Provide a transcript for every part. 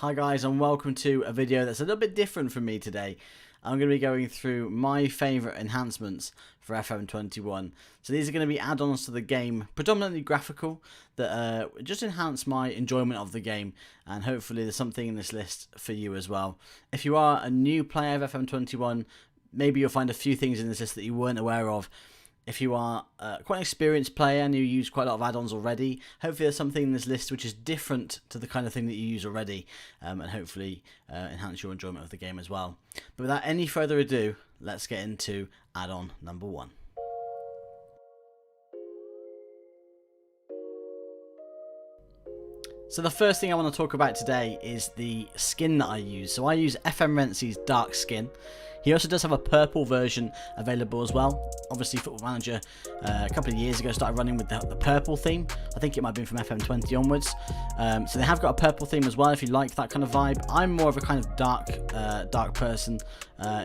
Hi guys, and welcome to a video that's a little bit different from me today. I'm going to be going through my favourite enhancements for FM21. So these are going to be add-ons to the game, predominantly graphical, that just enhance my enjoyment of the game, and hopefully there's something in this list for you as well. If you are a new player of FM21, maybe you'll find a few things in this list that you weren't aware of. If you are quite an experienced player and you use quite a lot of add-ons already, hopefully there's something in this list which is different to the kind of thing that you use already, and hopefully enhance your enjoyment of the game as well. But without any further ado, let's get into add-on number 1. So the first thing I want to talk about today is the skin that I use. So I use Rensie's Dark Skin. He also does have a purple version available as well. Obviously, Football Manager a couple of years ago started running with the purple theme. I think it might have been from FM20 onwards. So they have got a purple theme as well if you like that kind of vibe. I'm more of a kind of dark person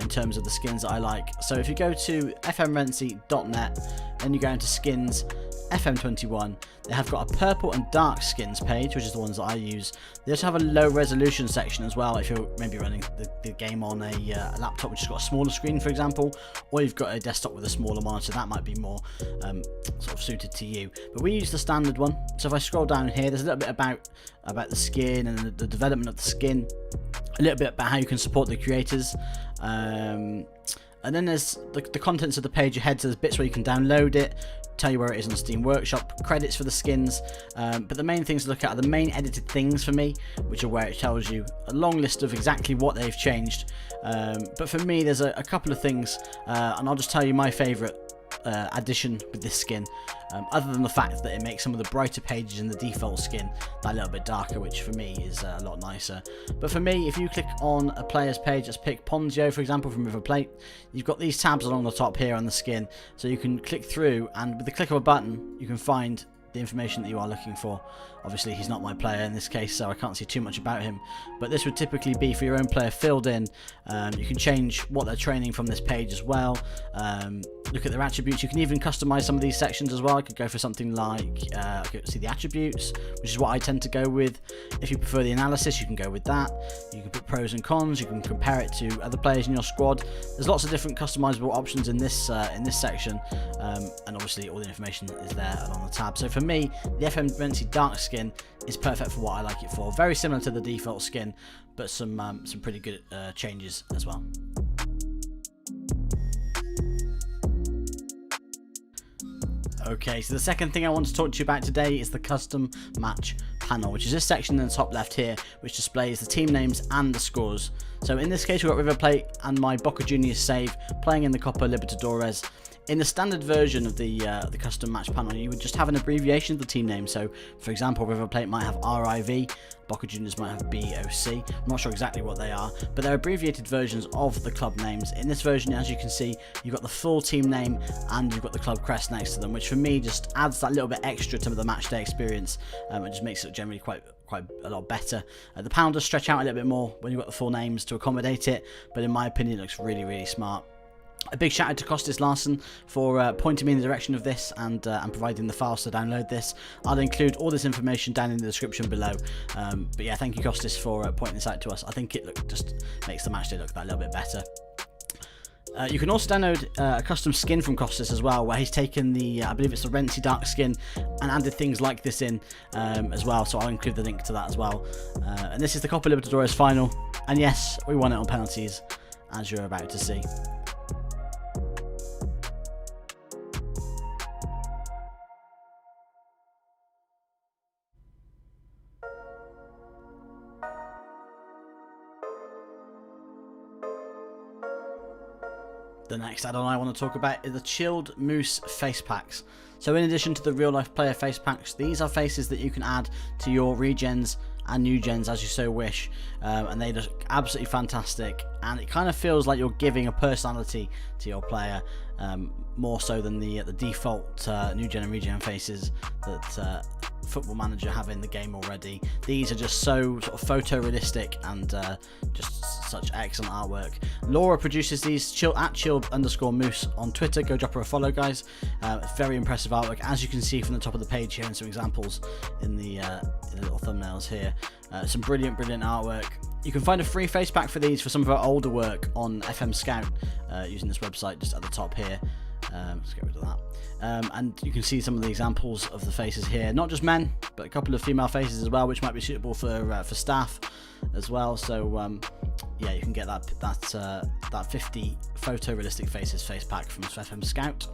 in terms of the skins that I like. So if you go to fmrensie.net, then you go into skins, FM21, they have got a purple and dark skins page, which is the ones that I use. They also have a low resolution section as well if you're maybe running the game on a laptop which has got a smaller screen, for example, or you've got a desktop with a smaller monitor. That might be more sort of suited to you. But we use the standard one. So if I scroll down here, there's a little bit about the skin and the development of the skin, a little bit about how you can support the creators. And then there's the contents of the page ahead, so there's bits where you can download it, tell you where it is on Steam Workshop, credits for the skins, but the main things to look at are the main edited things for me, which are where it tells you a long list of exactly what they've changed. But for me, there's a couple of things, and I'll just tell you my favourite addition with this skin, other than the fact that it makes some of the brighter pages in the default skin that little bit darker, which for me is a lot nicer. But for me, if you click on a player's page, let's pick Ponzio for example from River Plate, you've got these tabs along the top here on the skin, so you can click through, and with the click of a button you can find the information that you are looking for. Obviously he's not my player in this case, so I can't see too much about him, but this would typically be for your own player filled in. You can change what they're training from this page as well, look at their attributes. You can even customize some of these sections as well. I could go for something like see the attributes, which is what I tend to go with. If you prefer the analysis, you can go with that. You can put pros and cons, you can compare it to other players in your squad. There's lots of different customizable options in this section, and obviously all the information is there along the tab. So for me, the Rensie Dark Skin is perfect for what I like it for. Very similar to the default skin, but some pretty good changes as well. Okay, so the second thing I want to talk to you about today is the custom match panel, which is this section in the top left here, which displays the team names and the scores. So in this case, we've got River Plate and my Boca Juniors save playing in the Copa Libertadores. In the standard version of the custom match panel, you would just have an abbreviation of the team name. So, for example, River Plate might have RIV, Boca Juniors might have BOC. I'm not sure exactly what they are, but they're abbreviated versions of the club names. In this version, as you can see, you've got the full team name and you've got the club crest next to them, which for me just adds that little bit extra to the match day experience, and just makes it generally quite a lot better. The panel does stretch out a little bit more when you've got the full names to accommodate it, but in my opinion, it looks really, really smart. A big shout out to Kostis for pointing me in the direction of this and providing the files to download this. I'll include all this information down in the description below. But yeah, thank you Kostis for pointing this out to us. I think it just makes the match day look that little bit better. You can also download a custom skin from Kostis as well, where he's taken the, I believe it's the Rensie Dark Skin, and added things like this in as well, so I'll include the link to that as well. And this is the Copa Libertadores final, and yes, we won it on penalties, as you're about to see. The next add-on I want to talk about is the ChilledMoose face packs. So in addition to the real life player face packs, these are faces that you can add to your regens and new gens as you so wish, and they look absolutely fantastic, and it kind of feels like you're giving a personality to your player, more so than the default new gen and regen faces that Football Manager have in the game already. These are just so sort of photorealistic and just such excellent artwork. Laura produces these at chilled_moose on Twitter. Go drop her a follow, guys. Very impressive artwork, as you can see from the top of the page here, and some examples in the little thumbnails here. Some brilliant artwork. You can find a free face pack for these for some of our older work on FM Scout using this website just at the top here. Let's get rid of that. And you can see some of the examples of the faces here, not just men, but a couple of female faces as well, which might be suitable for staff as well. So yeah, you can get that 50 photorealistic faces face pack from FM Scout.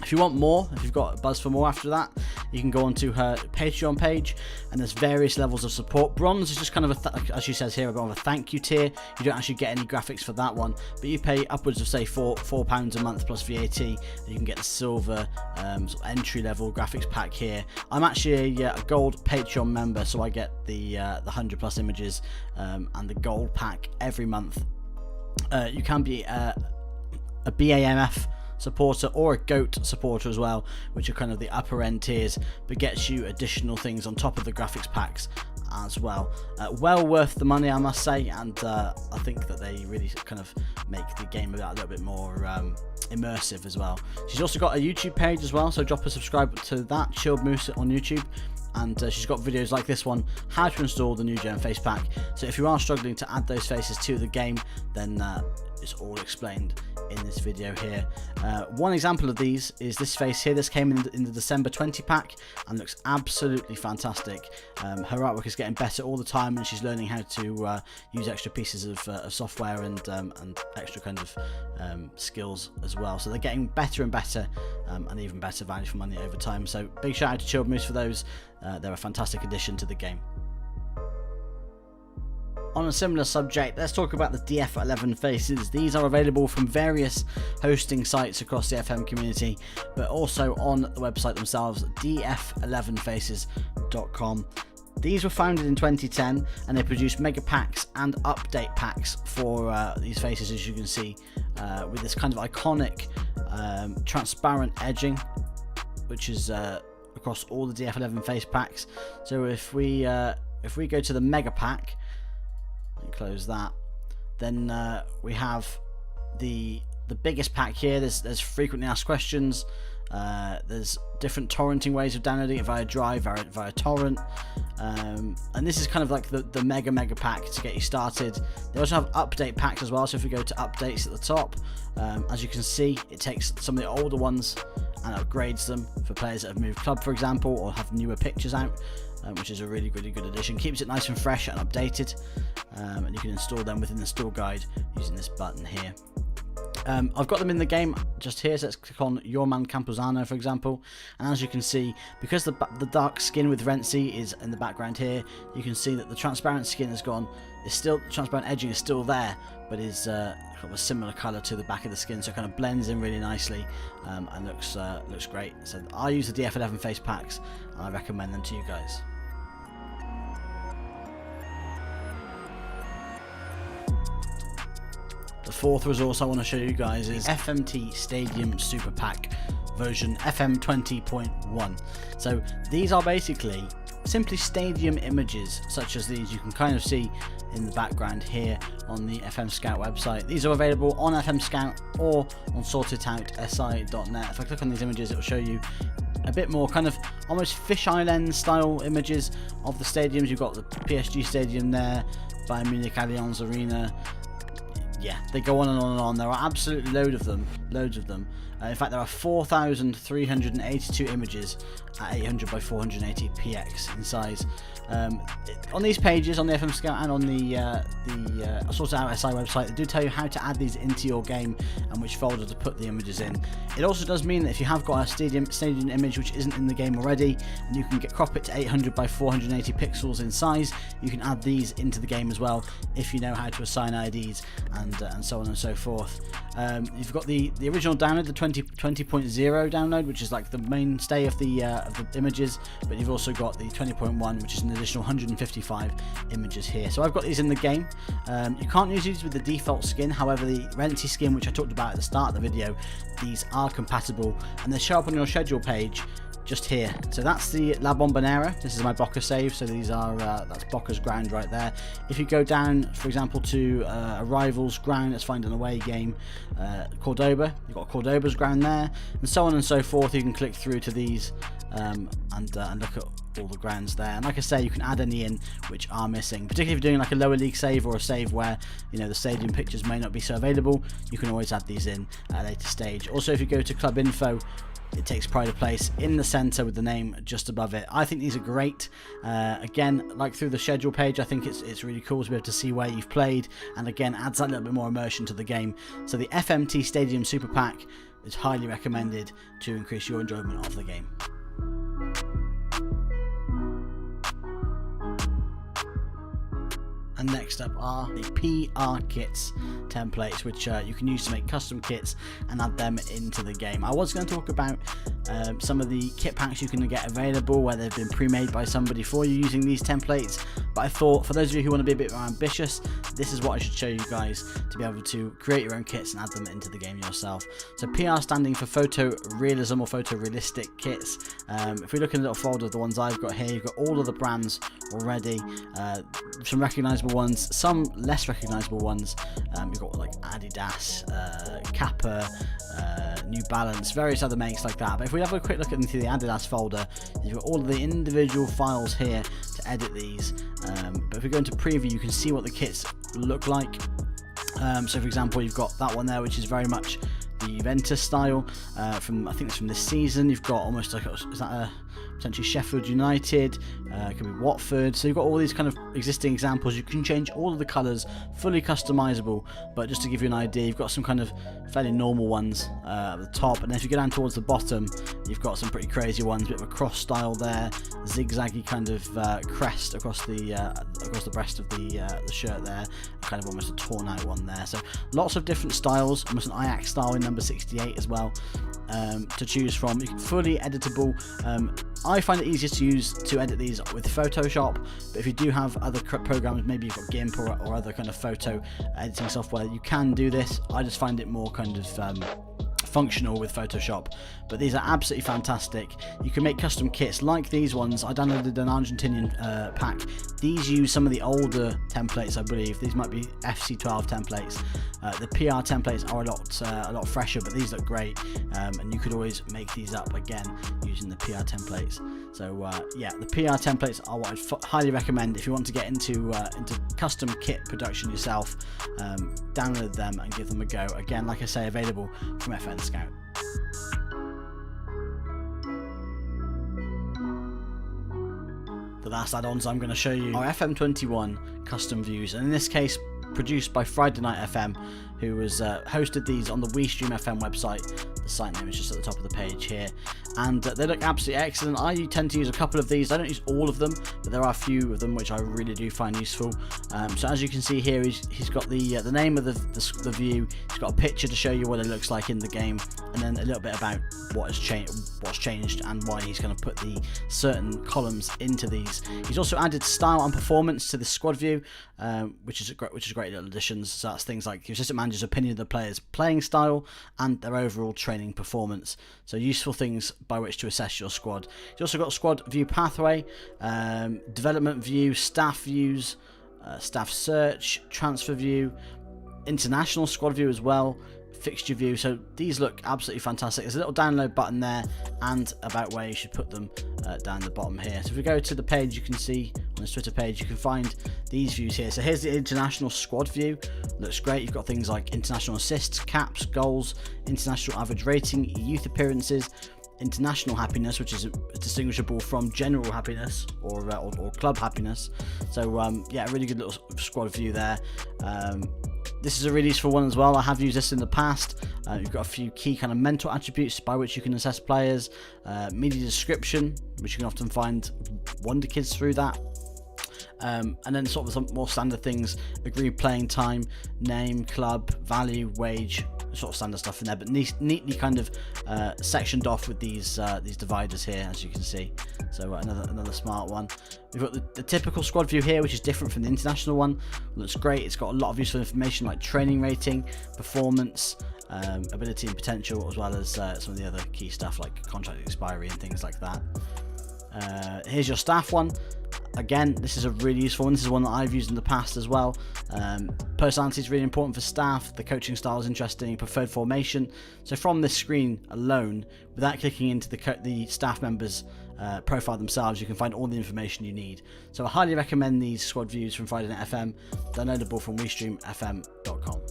If you want more, if you've got a buzz for more after that, you can go onto her Patreon page, and there's various levels of support. Bronze is just kind of as she says here, a bit of a thank you tier. You don't actually get any graphics for that one, but you pay upwards of say £4 a month plus VAT, and you can get the silver sort of entry level graphics pack here. I'm actually a gold Patreon member, so I get the 100 plus images and the gold pack every month. You can be a BAMF supporter or a GOAT supporter as well, which are kind of the upper end tiers, but gets you additional things on top of the graphics packs as well. Well worth the money, I must say, and I think that they really kind of make the game a little bit more immersive as well. She's also got a YouTube page as well, so drop a subscribe to that, ChilledMoose on YouTube. And she's got videos like this one, how to install the new gen face pack. So if you are struggling to add those faces to the game, then it's all explained in this video here. One example of these is this face here. This came in the December 20 pack and looks absolutely fantastic. Her artwork is getting better all the time, and she's learning how to use extra pieces of software and extra kind of skills as well. So they're getting better and better, and even better value for money over time. So big shout out to ChilledMoose for those. They're a fantastic addition to the game. On a similar subject, let's talk about the DF11 faces. These are available from various hosting sites across the FM community, but also on the website themselves, df11faces.com. These were founded in 2010, and they produce mega packs and update packs for these faces, as you can see, with this kind of iconic transparent edging, which is across all the DF11 face packs. So if we go to the mega pack and close that, then we have the biggest pack here. There's frequently asked questions. There's different torrenting ways of downloading it via Drive, via torrent, and this is kind of like the mega pack to get you started. They also have update packs as well, so if we go to updates at the top, as you can see, it takes some of the older ones and upgrades them for players that have moved club, for example, or have newer pictures out, which is a really good addition. Keeps it nice and fresh and updated, and you can install them within the store guide using this button here. I've got them in the game just here, so let's click on Your Man Campuzano, for example, and as you can see, because the dark skin with Rensie is in the background here, you can see that the transparent skin has gone. The transparent edging is still there, but is kind of a similar colour to the back of the skin, so it kind of blends in really nicely and looks great. So I use the DF11 face packs, and I recommend them to you guys. The fourth resource I want to show you guys is FMT Stadium Superpack version FM20.1. So these are basically simply stadium images, such as these you can kind of see in the background here on the FM Scout website. These are available on FM Scout or on sortedoutsI.net. If I click on these images, it will show you a bit more kind of almost Fish Island style images of the stadiums. You've got the PSG stadium there, Bayern Munich Allianz Arena. Yeah, they go on and on and on. There are absolutely loads of them. In fact, there are 4,382 images at 800 by 480 px in size. On these pages, on the FM Scout and on the Sorted Out SI website, they do tell you how to add these into your game and which folder to put the images in. It also does mean that if you have got a stadium image which isn't in the game already, and you can crop it to 800 by 480 pixels in size, you can add these into the game as well if you know how to assign IDs and so on and so forth. You've got the original download, the 20.0 download, which is like the mainstay of the images, but you've also got the 20.1, which is an additional 155 images here. So I've got these in the game. You can't use these with the default skin, however the Rensie skin, which I talked about at the start of the video, these are compatible and they show up on your schedule page just here. So that's the La Bombonera. This is my Boca save. So these are that's Boca's ground right there. If you go down, for example, to a rival's ground, let's find an away game, Cordoba. You've got Cordoba's ground there, and so on and so forth. You can click through to these and look at all the grounds there. And like I say, you can add any in which are missing, particularly if you're doing like a lower league save or a save where the stadium pictures may not be so available. You can always add these in at a later stage. Also, if you go to club info, it takes pride of place in the center with the name just above it. I think these are great. Again, like through the schedule page, I think it's really cool to be able to see where you've played, and again adds that little bit more immersion to the game. So the FMT Stadium Superpack is highly recommended to increase your enjoyment of the game. And next up are the PR kits templates, which you can use to make custom kits and add them into the game. I was going to talk about some of the kit packs you can get available where they've been pre-made by somebody for you using these templates, but I thought for those of you who want to be a bit more ambitious, this is what I should show you guys to be able to create your own kits and add them into the game yourself. So PR standing for photo realism or photo realistic kits. If we look in a little folder of the ones I've got here, you've got all of the brands already, some recognizable ones, some less recognizable ones. You've got like Adidas, Kappa, New Balance, various other makes like that. But if we have a quick look into the Adidas folder, you've got all of the individual files here to edit these. But if we go into preview, you can see what the kits look like. So for example, you've got that one there, which is very much the Juventus style, I think it's from this season. You've got almost like is that a potentially Sheffield United, it could be Watford. So you've got all these kind of existing examples. You can change all of the colours, fully customizable. But just to give you an idea, you've got some kind of fairly normal ones at the top, and then if you go down towards the bottom, you've got some pretty crazy ones. A bit of a cross style there, zigzaggy kind of crest across the breast of the shirt there, kind of almost a torn out one there. So lots of different styles, almost an Ajax style in number 68 as well, to choose from. You can fully editable. I find it easiest to edit these with Photoshop, but if you do have other programs, maybe you've got GIMP or other kind of photo editing software, you can do this. I just find it more kind of functional with Photoshop, but these are absolutely fantastic. You can make custom kits like these ones. I downloaded an Argentinian pack. These use some of the older templates, I believe. These might be FC12 templates. The PR templates are a lot fresher, but these look great, and you could always make these up again using the PR templates. So yeah, the PR templates are what I'd highly recommend if you want to get into custom kit production yourself. Download them and give them a go. Again, like I say, available from FN Scout. The last add-ons I'm going to show you are FM21 Custom Views, and in this case produced by FridayNightFM, who has hosted these on the WeStream FM website. The site name is just at the top of the page here, and they look absolutely excellent. I tend to use a couple of these. I don't use all of them, but there are a few of them which I really do find useful. So as you can see here, he's got the name of the view. He's got a picture to show you what it looks like in the game, and then a little bit about what's changed and why he's going to put the certain columns into these. He's also added style and performance to the squad view, which is great little additions. So that's things like the assistant manager's opinion of the player's playing style and their overall training performance. So useful things by which to assess your squad. He's also got squad view pathway, development view, staff views, staff search, transfer view, international squad view as well, fixture view. So these look absolutely fantastic. There's a little download button there and about where you should put them down the bottom here. So if we go to the page, you can see on this Twitter page, you can find these views here. So here's the international squad view. Looks great. You've got things like international assists, caps, goals, international average rating, youth appearances, international happiness, which is distinguishable from general happiness or club happiness. So yeah, a really good little squad view there. This is a really useful one as well. I have used this in the past. You've got a few key kind of mental attributes by which you can assess players, media description, which you can often find wonder kids through that. And then sort of some more standard things: agreed playing time, name, club, value, wage, sort of standard stuff in there, but neatly kind of sectioned off with these dividers here, as you can see. So another smart one. We've got the typical squad view here, which is different from the international one. Looks great. It's got a lot of useful information like training rating, performance, ability and potential, as well as some of the other key stuff like contract expiry and things like that. Here's your staff one. Again, this is a really useful one. This is one that I've used in the past as well. Personality is really important for staff. The coaching style is interesting. Preferred formation. So from this screen alone, without clicking into the staff members' profile themselves, you can find all the information you need. So I highly recommend these squad views from FridayNightFM, downloadable from WeStreamFM.com.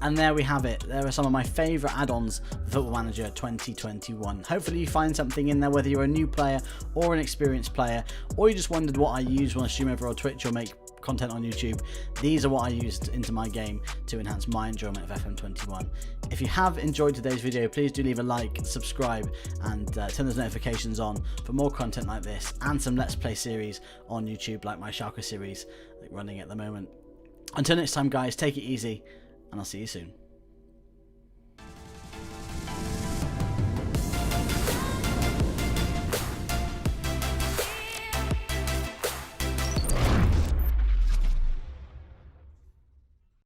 And there we have it. There are some of my favourite add-ons for Football Manager 2021. Hopefully you find something in there, whether you're a new player or an experienced player, or you just wondered what I use when I stream over on Twitch or make content on YouTube. These are what I used into my game to enhance my enjoyment of FM21. If you have enjoyed today's video, please do leave a like, subscribe, and turn those notifications on for more content like this, and some Let's Play series on YouTube, like my Schalke series running at the moment. Until next time, guys, take it easy, and I'll see you soon.